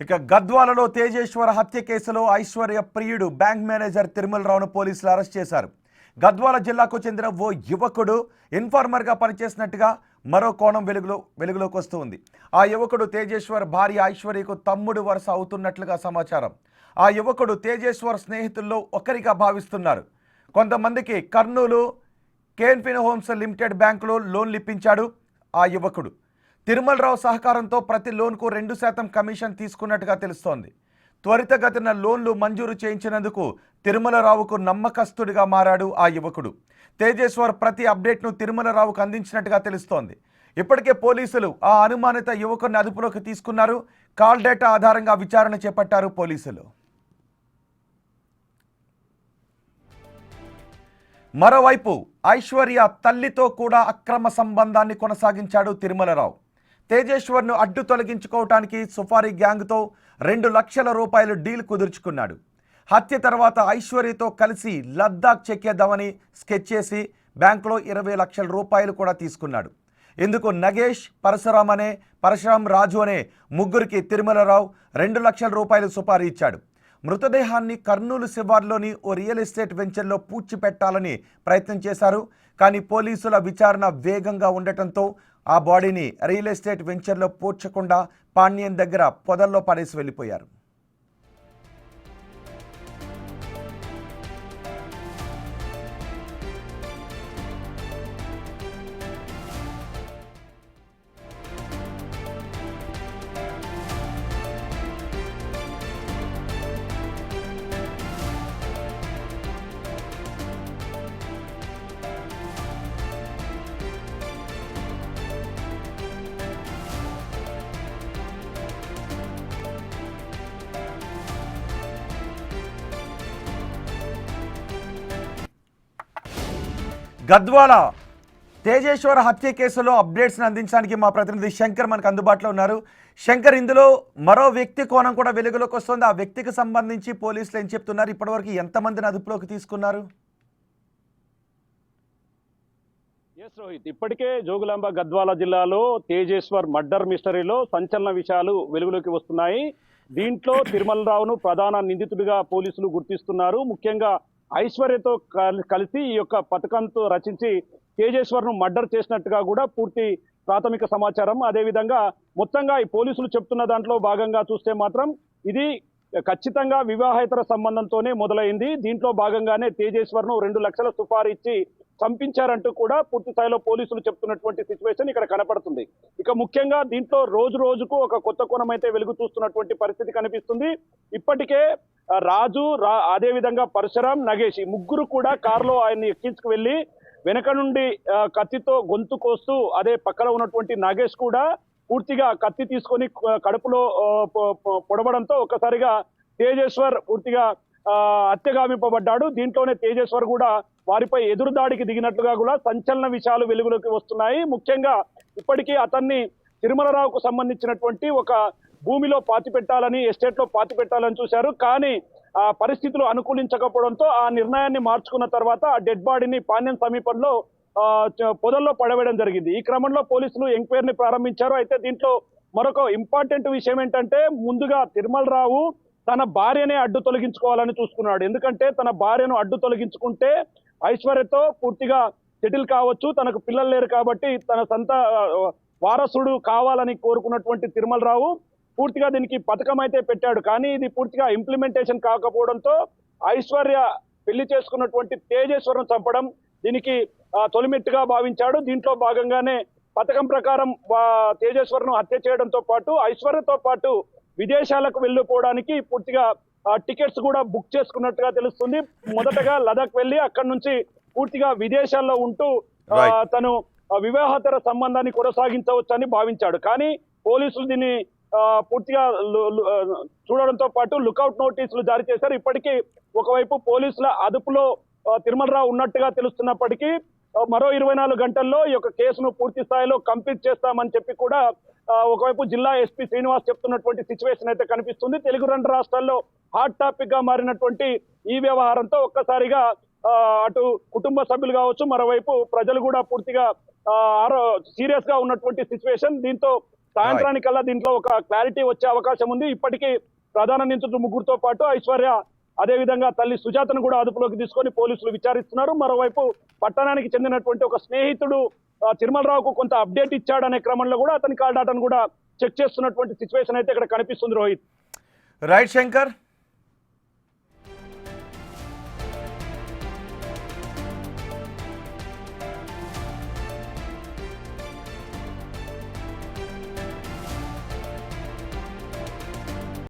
ఇక గద్వాలలో తేజేశ్వర్ హత్య కేసులో ఐశ్వర్య ప్రియుడు బ్యాంక్ మేనేజర్ తిరుమలరావును పోలీసులు అరెస్ట్ చేశారు. గద్వాల జిల్లాకు చెందిన ఓ యువకుడు ఇన్ఫార్మర్గా పనిచేసినట్టుగా మరో కోణం వెలుగులోకి వస్తుంది. ఆ యువకుడు తేజేశ్వర్ భార్య ఐశ్వర్యకు తమ్ముడు వరుస అవుతున్నట్లుగా సమాచారం. ఆ యువకుడు తేజేశ్వర్ స్నేహితుల్లో ఒకరిగా భావిస్తున్నారు. కొంతమందికి కర్నూలు కేన్ఫిన్ హోమ్స్ లిమిటెడ్ బ్యాంకులో లోన్లు ఇప్పించాడు. ఆ యువకుడు తిరుమలరావు సహకారంతో ప్రతి లోన్కు 2% కమిషన్ తీసుకున్నట్టుగా తెలుస్తోంది. త్వరితగతిన లోన్లు మంజూరు చేయించినందుకు తిరుమలరావుకు నమ్మకస్తుడిగా మారాడు ఆ యువకుడు. తేజేశ్వర్ ప్రతి అప్డేట్ను తిరుమలరావుకు అందించినట్టుగా తెలుస్తోంది. ఇప్పటికే పోలీసులు ఆ అనుమానిత యువకుడిని అదుపులోకి తీసుకున్నారు. కాల్ డేటా ఆధారంగా విచారణ చేపట్టారు పోలీసులు. మరోవైపు ఐశ్వర్య తల్లితో కూడా అక్రమ సంబంధాన్ని కొనసాగించాడు తిరుమలరావు. తేజేశ్వర్ను అడ్డు తొలగించుకోవటానికి సుఫారీ గ్యాంగ్తో 2 లక్షల రూపాయలు డీల్ కుదుర్చుకున్నాడు. హత్య తర్వాత ఐశ్వర్యతో కలిసి లద్దాఖ్ చెక్కేద్దామని స్కెచ్ చేసి బ్యాంకులో 20 లక్షల రూపాయలు కూడా తీసుకున్నాడు. ఇందుకు నగేష్, పరశురాం రాజు అనే ముగ్గురికి తిరుమలరావు 2 లక్షల రూపాయలు సుపారీ ఇచ్చాడు. మృతదేహాన్ని కర్నూలు శివార్లోని ఓ రియల్ ఎస్టేట్ వెంచర్లో పూడ్చిపెట్టాలని ప్రయత్నం చేశారు. కానీ పోలీసుల విచారణ వేగంగా ఉండటంతో ఆ బాడీని రియల్ ఎస్టేట్ వెంచర్లో పూడ్చకుండా పాణ్యం దగ్గర పొదల్లో పడేసి వెళ్ళిపోయారు. గద్వాల తేజేశ్వర్ హత్య కేసులో అప్డేట్స్ని అందించడానికి మా ప్రతినిధి శంకర్ మనకు అందుబాటులో ఉన్నారు. శంకర్, ఇందులో మరో వ్యక్తి కోణం కూడా వెలుగులోకి వస్తుంది. ఆ వ్యక్తికి సంబంధించి పోలీసులు ఏం చెప్తున్నారు? ఇప్పటివరకు ఎంతమందిని అదుపులోకి తీసుకున్నారు? రోహిత్, ఇప్పటికే జోగులాంబ గద్వాల జిల్లాలో తేజేశ్వర్ మర్డర్ మిస్టరీలో సంచలన విషయాలు వెలుగులోకి వస్తున్నాయి. దీంట్లో తిరుమలరావును ప్రధాన నిందితుడిగా పోలీసులు గుర్తిస్తున్నారు. ముఖ్యంగా ఐశ్వర్యతో కలిసి ఈ యొక్క పథకంతో రచించి తేజేశ్వర్ను మర్డర్ చేసినట్టుగా కూడా పూర్తి ప్రాథమిక సమాచారం. అదేవిధంగా మొత్తంగా ఈ పోలీసులు చెప్తున్న దాంట్లో భాగంగా చూస్తే మాత్రం ఇది ఖచ్చితంగా వివాహేతర సంబంధంతోనే మొదలైంది. దీంట్లో భాగంగానే తేజేశ్వర్ను 2 లక్షల సుపారీ ఇచ్చి చంపించారంటూ కూడా పూర్తి స్థాయిలో పోలీసులు చెప్తున్నటువంటి సిచ్యువేషన్ ఇక్కడ కనపడుతుంది. ఇక ముఖ్యంగా దీంట్లో రోజు రోజుకు ఒక కొత్త కోణం అయితే వెలుగు చూస్తున్నటువంటి పరిస్థితి కనిపిస్తుంది. ఇప్పటికే రాజు, అదేవిధంగా పరశురాం, నగేష్, ఈ ముగ్గురు కూడా కారులో ఆయన్ని ఎక్కించుకు వెళ్ళి వెనక నుండి కత్తితో గొంతు కోస్తూ, అదే పక్కన ఉన్నటువంటి నగేష్ కూడా పూర్తిగా కత్తి తీసుకొని కడుపులో పొడవడంతో ఒక్కసారిగా తేజేశ్వర్ పూర్తిగా హత్యగావింపబడ్డాడు. దీంట్లోనే తేజేశ్వర్ కూడా వారిపై ఎదురుదాడికి దిగినట్లుగా కూడా సంచలన విషయాలు వెలుగులోకి వస్తున్నాయి. ముఖ్యంగా ఇప్పటికీ అతన్ని తిరుమలరావుకు సంబంధించినటువంటి ఒక భూమిలో పాతి పెట్టాలని, ఎస్టేట్లో పాతి పెట్టాలని చూశారు. కానీ ఆ పరిస్థితులు అనుకూలించకపోవడంతో ఆ నిర్ణయాన్ని మార్చుకున్న తర్వాత ఆ డెడ్ బాడీని పాణ్యం సమీపంలో పొదల్లో పడవేయడం జరిగింది. ఈ క్రమంలో పోలీసులు ఎంక్వైరీని ప్రారంభించారు. అయితే దీంట్లో మరొక ఇంపార్టెంట్ విషయం ఏంటంటే, ముందుగా తిరుమలరావు తన భార్యనే అడ్డు తొలగించుకోవాలని చూసుకున్నాడు. ఎందుకంటే తన భార్యను అడ్డు తొలగించుకుంటే ఐశ్వర్యతో పూర్తిగా సెటిల్ కావచ్చు, తనకు పిల్లలు లేరు కాబట్టి తన సొంత వారసుడు కావాలని కోరుకున్నటువంటి తిరుమలరావు పూర్తిగా దీనికి పథకం అయితే పెట్టాడు. కానీ ఇది పూర్తిగా ఇంప్లిమెంటేషన్ కాకపోవడంతో ఐశ్వర్య పెళ్లి చేసుకున్నటువంటి తేజేశ్వరం చంపడం దీనికి తొలిమెట్టుగా భావించాడు. దీంట్లో భాగంగానే పథకం ప్రకారం తేజేశ్వరను హత్య చేయడంతో పాటు ఐశ్వర్యతో పాటు విదేశాలకు వెళ్ళిపోవడానికి పూర్తిగా టికెట్స్ కూడా బుక్ చేసుకున్నట్టుగా తెలుస్తుంది. మొదటగా లదాఖ్ వెళ్ళి అక్కడి నుంచి పూర్తిగా విదేశాల్లో ఉంటూ తను వివాహేతర సంబంధాన్ని కొనసాగించవచ్చని భావించాడు. కానీ పోలీసులు దీన్ని పూర్తిగా చూడడంతో పాటు లుకౌట్ నోటీసులు జారీ చేశారు. ఇప్పటికీ ఒకవైపు పోలీసుల అదుపులో తిరుమలరావు ఉన్నట్టుగా తెలుస్తున్నప్పటికీ మరో 24 గంటల్లో ఈ యొక్క కేసును పూర్తి స్థాయిలో కంప్లీట్ చేస్తామని చెప్పి కూడా ఒకవైపు జిల్లా ఎస్పీ శ్రీనివాస్ చెప్తున్నటువంటి సిచ్యువేషన్ అయితే కనిపిస్తుంది. తెలుగు 2 రాష్ట్రాల్లో హాట్ టాపిక్ గా మారినటువంటి ఈ వ్యవహారంతో ఒక్కసారిగా అటు కుటుంబ సభ్యులు కావచ్చు, మరోవైపు ప్రజలు కూడా పూర్తిగా సీరియస్ గా ఉన్నటువంటి సిచ్యువేషన్. దీంతో సాయంత్రానికల్లా దీంట్లో ఒక క్లారిటీ వచ్చే అవకాశం ఉంది. ఇప్పటికీ ప్రధాన నిందితుడు ముగ్గురుతో పాటు ఐశ్వర్య అదేవిధంగా తల్లి సుజాతను కూడా అదుపులోకి తీసుకొని పోలీసులు విచారిస్తున్నారు. మరోవైపు పట్టణానికి చెందినటువంటి ఒక స్నేహితుడు తిరుమలరావుకు కొంత అప్డేట్ ఇచ్చాడనే క్రమంలో కూడా అతని కాల్ డాటాను కూడా చెక్ చేస్తున్నటువంటి సిచ్యువేషన్ అయితే ఇక్కడ కనిపిస్తుంది రోహిత్. రైట్ శంకర్.